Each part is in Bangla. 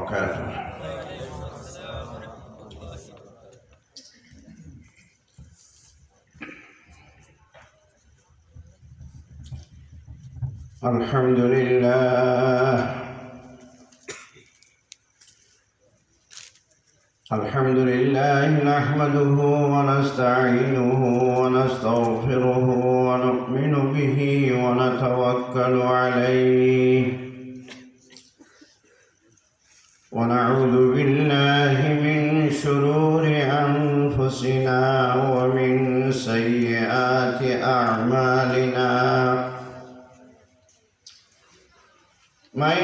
وبركاته. الحمد لله نحمده ونستعينه ونستغفره ونؤمن به ونتوكل عليه ونعوذ بالله من شرور أنفسنا ومن سيئات أعمالنا. من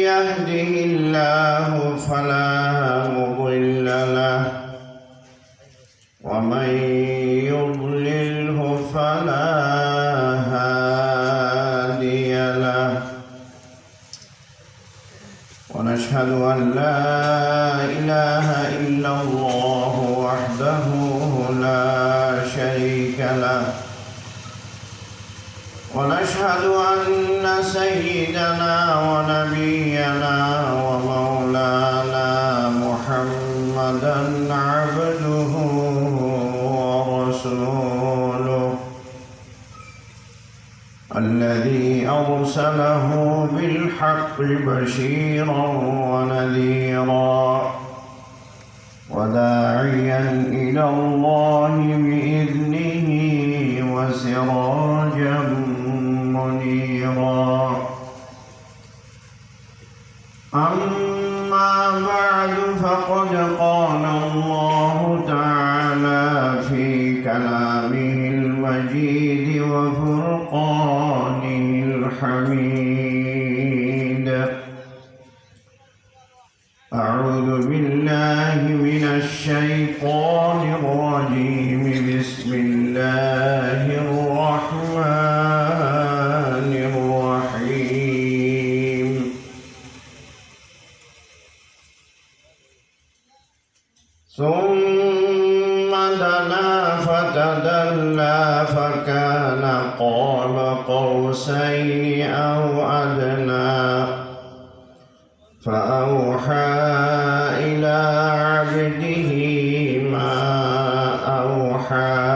يهده الله فلا مضل له ومن يضلله فلا هادي له. ونشهد أن لا إله إلا الله وحده لا شريك له. ونشهد أن سيدنا ونبينا ومولانا محمدا عبده ورسوله الذي أرسله بالحق بشيرا ونذيرا وداعيا إلى الله بإذنه وسراجا منيرا. أما بعد فقد قال الله تعالى في كلامه المجيد وفرقانه الحميد: أعوذ بالله من الشيطان الرجيم. بسم الله الرحمن الرحيم. ثم دنا فتدلى فكان قاب قوسين أو أدنى فأوحى إلى عبده ما أوحى.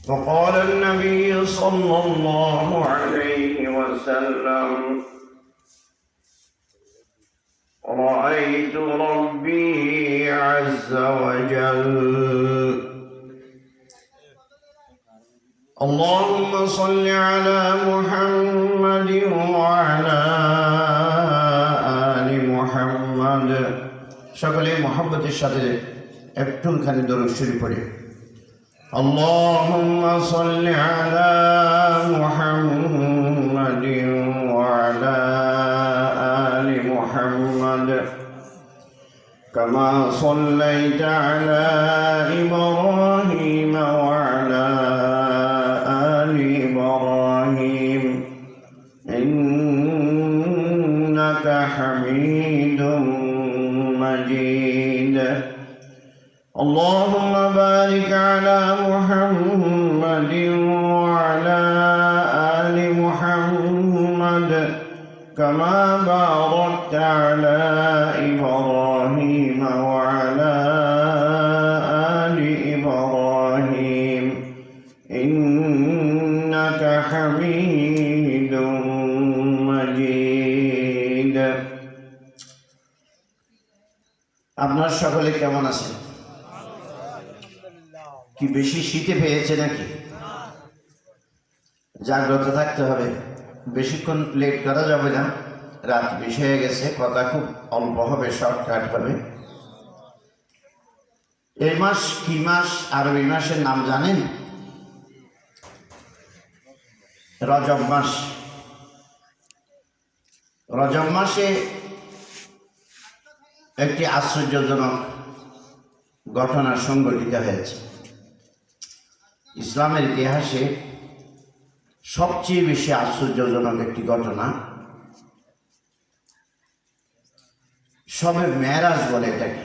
وقال النبي صلى الله عليه وسلم: رأيت ربي عز وجل. اللهم صل على محمد وعلى آل محمد. সকলে মোহাম্মতের সাথে একটুখানি দরুদ শরীফ পড়ি। اللهم صل على محمد وعلى آل محمد كما صليت على إبراهيم وعلى آل إبراهيم إنك حميد مجيد. اللهم بارك على محمد وعلى آل محمد كما باركت على إبراهيم وعلى آل إبراهيم إنك حميد مجيد. আপনার সকলে কেমন আছেন? কি বেশি শীতে পেয়েছে নাকি? জাগ্রত থাকতে হবে, বেশিক্ষণ লেট করা যাবে না। রাত বেশি হয়ে গেছে, কথা খুব অল্প হবে, শর্টকাট হবে। এই মাস কি মাস? আরবি মাসের নাম জানেন? রজব মাস। রজব মাসে একটি আশ্চর্যজনক ঘটনা সংঘটিত হয়েছে। ইসলামের ইতিহাসে সবচেয়ে বেশি আশ্চর্যজনক একটি ঘটনা। শবে মেরাজ বলে এটাকে।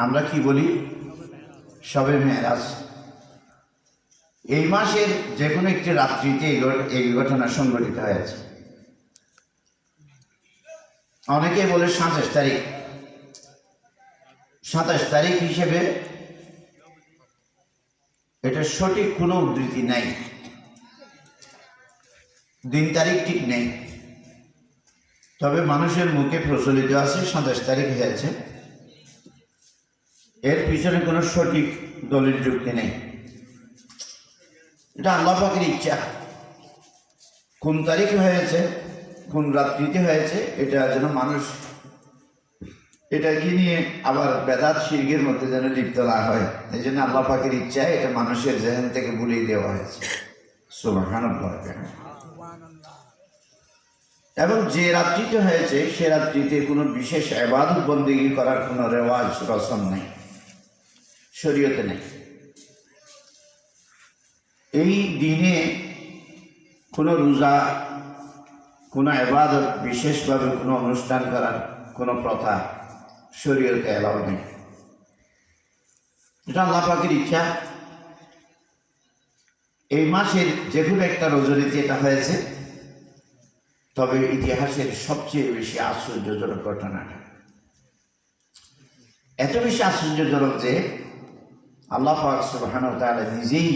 আমরা কি বলি? শবে মেরাজ। এই মাসের যে কোনো একটি রাত্রিতে এই ঘটনা সংঘটিত হয়েছে। অনেকে বলে 27 তারিখ, 27 তারিখ হিসেবে এটা সঠিক কোনো উদ্ধৃতি নাই, দিন তারিখ ঠিক নেই। তবে মানুষের মুখে প্রচলিত আছে 27 তারিখ হয়েছে, এর পিছনে কোনো সঠিক দলিল যুক্তি নেই। এটা আল্লাহ পাকের ইচ্ছা, কোন তারিখ হয়েছে, কোন রাত্রিতে হয়েছে, এটা যেন মানুষ এটাকে নিয়ে আবার বেদাত শিরকের মধ্যে যেন লিপ্ত না হয়, এই জন্য আল্লাহ পাকের ইচ্ছায় এটা মানুষের জেহেন থেকে ভুলিয়ে দেওয়া হয়েছে। সুবহানাল্লাহ। এবং যে রাত্রিতে হয়েছে সে রাত্রিতে কোনো বিশেষ ইবাদত বন্দেগী করার কোনো রেওয়াজ রসম নেই, শরীয়তে নেই। এই দিনে কোনো রোজা, কোনো ইবাদত, বিশেষভাবে কোনো অনুষ্ঠান করার কোনো প্রথা শরীয়তে এলাও নেই। এটা আল্লাহ পাকের ইচ্ছা। এই মাসের যে কোনো একটা রজনীতে এটা হয়েছে। তবে ইতিহাসের সবচেয়ে বেশি আশ্চর্যজনক ঘটনাটা এত বেশি আশ্চর্যজনক যে আল্লাহ পাক সুবহানাহু ওয়া তাআলা নিজেই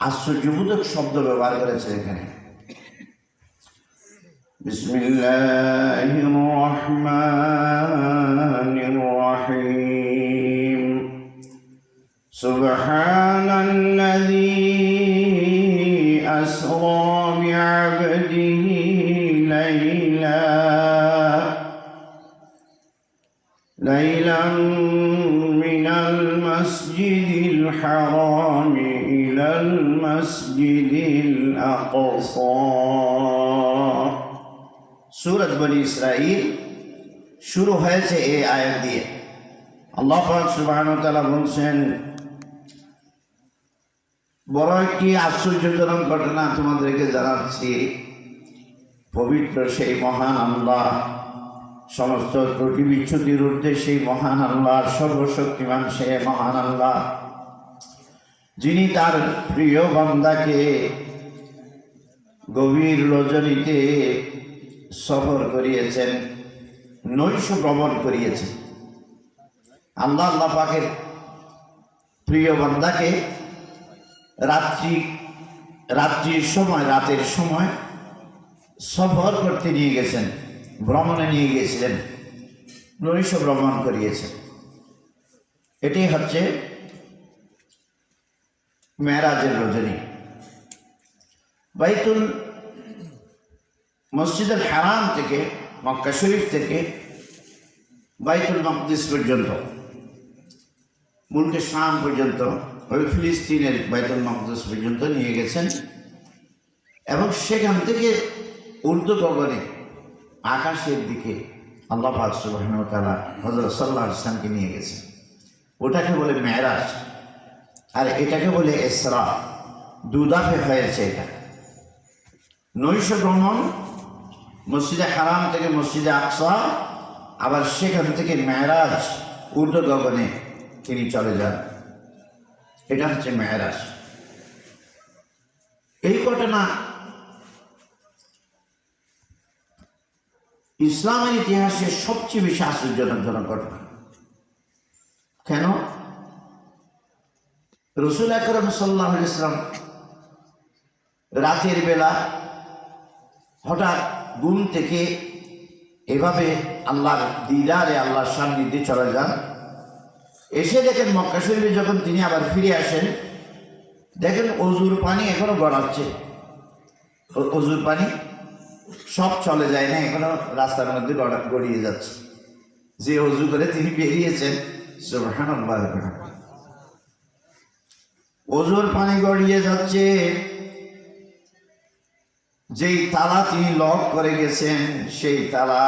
আশ্চর্যবোধক শব্দ ব্যবহার করেছেন এখানে। বিসমিল্লাহির রহমানির রহিম। সুবহানাল্লাযী আসরা বি'আবদিহি লাইলান মিনাল মাসজিদিল হারাম ইলাল মাসজিদিল আকসা। সূরা বনী ইসরাঈল শুরু হয়েছে এই আয়াত দিয়ে। আল্লাহ পাক সুবহানাহু ওয়া তাআলা বলছেন, বড় একটি আশ্চর্যজনক ঘটনা তোমাদেরকে জানাচ্ছি। পবিত্র সেই মহান আল্লাহ, সমস্ত ত্রুটি বিচ্ছুতির ঊর্ধ্বে সেই মহান আল্লাহ, সর্বশক্তিমান সে মহান আল্লাহ, যিনি তার প্রিয় বান্দাকে গভীর রজনীতে সফর করিয়েছেন, নৈশ ভ্রমণ করিয়েছেন। আল্লাহ পাকের প্রিয় বান্দাকে রাত্রির সময়, রাতের সময় সফর করতে নিয়ে গেছেন, ভ্রমণে নিয়ে গিয়েছিলেন, নৈশ ভ্রমণ করিয়েছেন। এটি হচ্ছে মেরাজের রজনী। বাইতুল মসজিদুল হারাম থেকে, মক্কা শরীফ থেকে বাইতুল মাকদিস পর্যন্ত, মুলকে শাম পর্যন্ত, ওই ফিলিস্তিনের বাইতুল মাকদিস পর্যন্ত নিয়ে গেছেন। এবং সেখান থেকে ঊর্ধ্ব গগনে আকাশের দিকে আল্লাহ পাক সুবহানাহু ওয়া তাআলা হযরত সাল্লাল্লাহু আলাইহি ওয়াসাল্লামকে নিয়ে গেছেন। ওটাকে বলে মেরাজ, আর এটাকে বলে ইসরা। দুধাপে হয়েছে এটা। নৈশ ভ্রমণ মসজিদে হারাম থেকে মসজিদে আকসা, আবার সেখান থেকে মেরাজ, ঊর্ধ্ব গগনে তিনি চলে যান। এটা হচ্ছে মেরাজ। এই ঘটনা ইসলামের ইতিহাসে সবচেয়ে বেশি আশ্চর্যজনক ঘটনা। কেন? রাসূল আকরাম সাল্লাল্লাহু আলাইহি ওয়াসাল্লাম রাতের বেলা হঠাৎ ঘুম থেকে এভাবে আল্লাহর দিদারে, আল্লাহর সান্নিধ্যে চলে যান। এসে দেখেন মক্কা শরীফে যখন তিনি আবার ফিরে আসেন, দেখেন অজুর পানি এখনো গড়াচ্ছে। অজুর পানি সব চলে যায় না, এখনো রাস্তার মধ্যে গড়িয়ে যাচ্ছে। যে অজু করে তিনি বেরিয়েছেন, সুবহানাল্লাহ, অজুর পানি গড়িয়ে যাচ্ছে। যেই তালা তিনি লক করে গেছেন, সেই তালা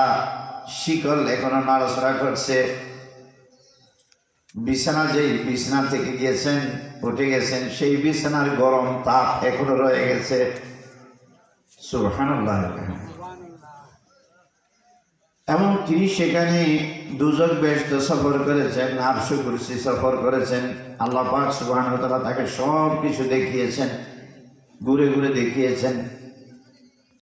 শিকল এখনো নাড়াচাড়া করছে। বিছানা, যেই বিছানা থেকে গিয়েছেন, উঠে গেছেন, সেই বিছানার গরম তাপ এখনো রয়ে গেছে। সুবহানাল্লাহ। এবং তিনি সেখানে দুজক বেহেশত সফর করেছেন, আরশ কুরসি সফর করেছেন। আল্লাহ পাক সুবহানাহু ওয়া তাআলা তাকে সব কিছু দেখিয়েছেন, ঘুরে ঘুরে দেখিয়েছেন।